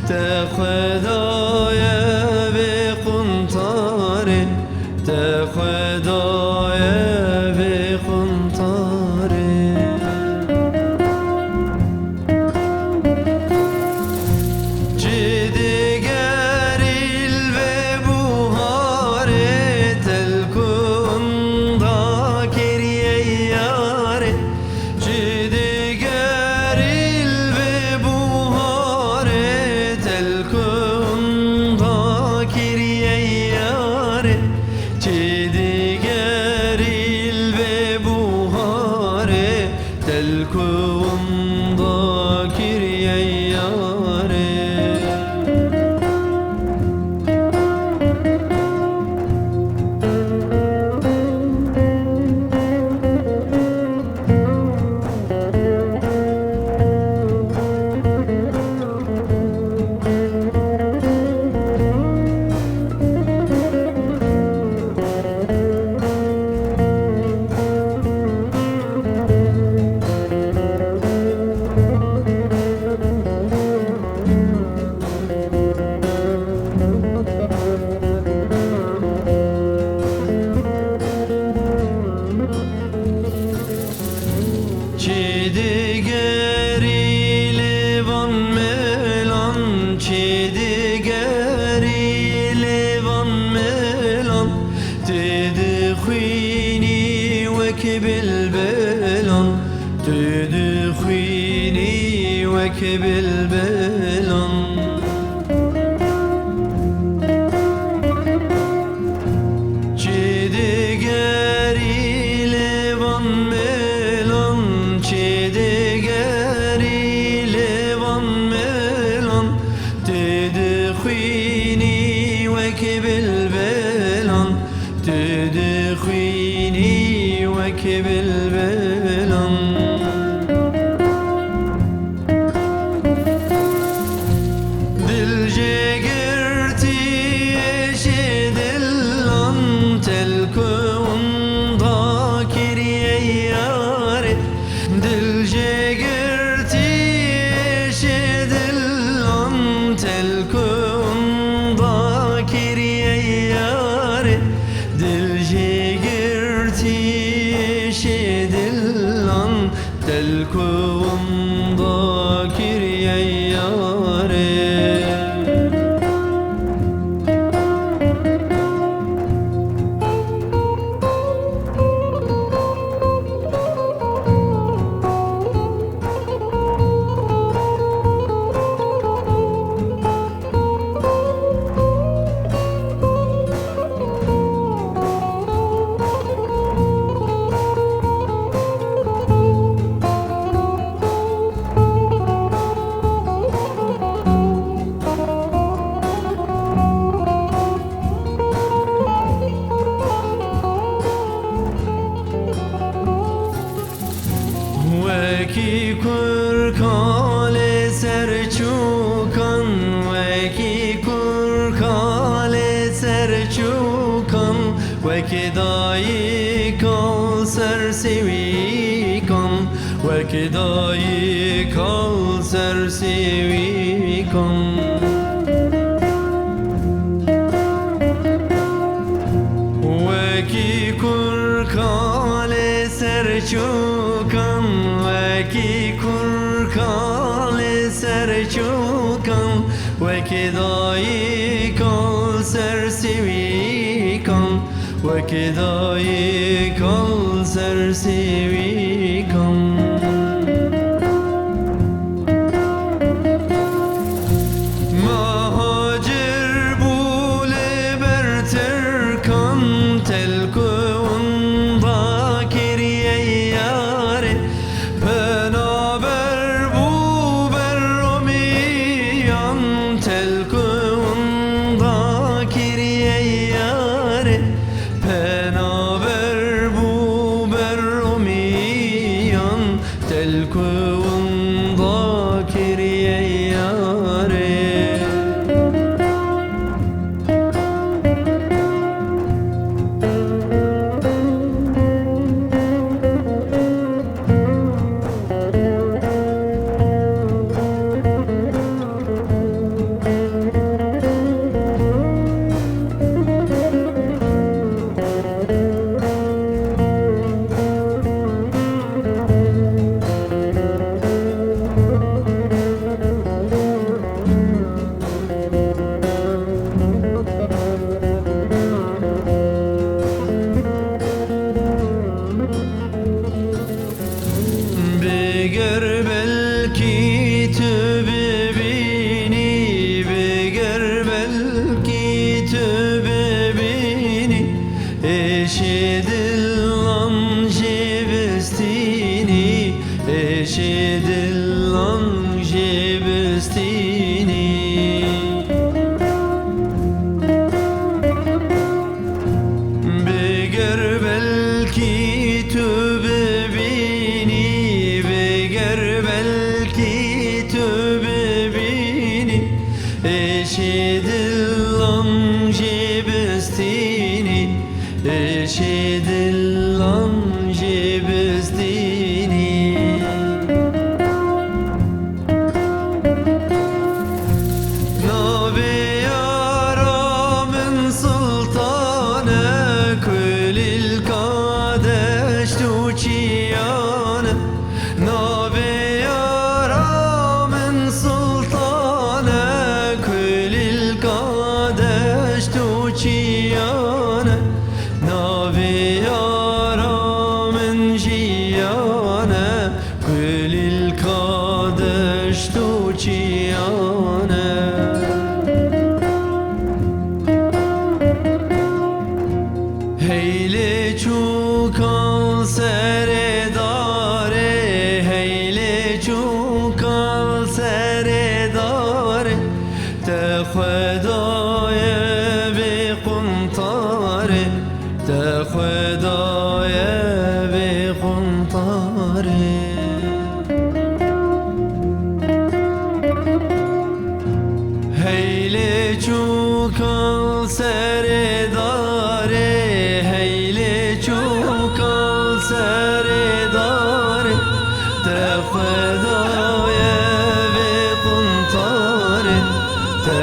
te xwedaya vê quntarê, te xwedaya vê quntarê. Çi digerîl ve buharê, telkunda keriye yarê. Çi digerîl ve buharê, telkunda keriye yarê. Çi digerîl ve buharê, telkunda keriye yarê. Çi digerî lêvan melan, çi digerî lêvan melan. Tu dixwînî wek bilbelan, tu dixwînî wek bilbelan. Çi digerî lêvan melan, çi digerî lêvan melan. Tu dixwînî wek bilbelan, tu dixwînî wek bilbelan. Dil jêgirtî êşê dilan, telkunda keriye yarê. Dil jêgirtî êşê dilan, telkunda keriye yarê. Dil jêgirtî êşê dilan, telkunda keriye yarê. Wekî kur kalê serçûkan, wekî kur kalê serçûkan. Wekî dayî kal sersevîkan, wekî dayî kal sersevîkan. Wekî kur kalê serçûkan, wekî kur kalê serçûkan. Wekî dayî kal sersevîkan, wekî dayî kal sersevîkan. Mahacir bû lê ber Tirkan, telkunda keriye yarê. Penaber bû ber Romiyan, telkunda keriye yarê. Penaber eşidillan jibestini, eşidillan jibestini. Nabe yaramın sultanı, kulil kadeş tuçiyanı. Nabe yaramın sultanı, kulil kadeş tuçiyanı. Nabe yaramın jiyanı, kulil kadeş tuçiyanı. Heyle çukal seredare, heyle çukal seredare. Te Khudaya be kuntare, te Khudaya be kuntare. Heyle çukal seredare, heyle çukal seredare. Te Khudaya ve kuntare, te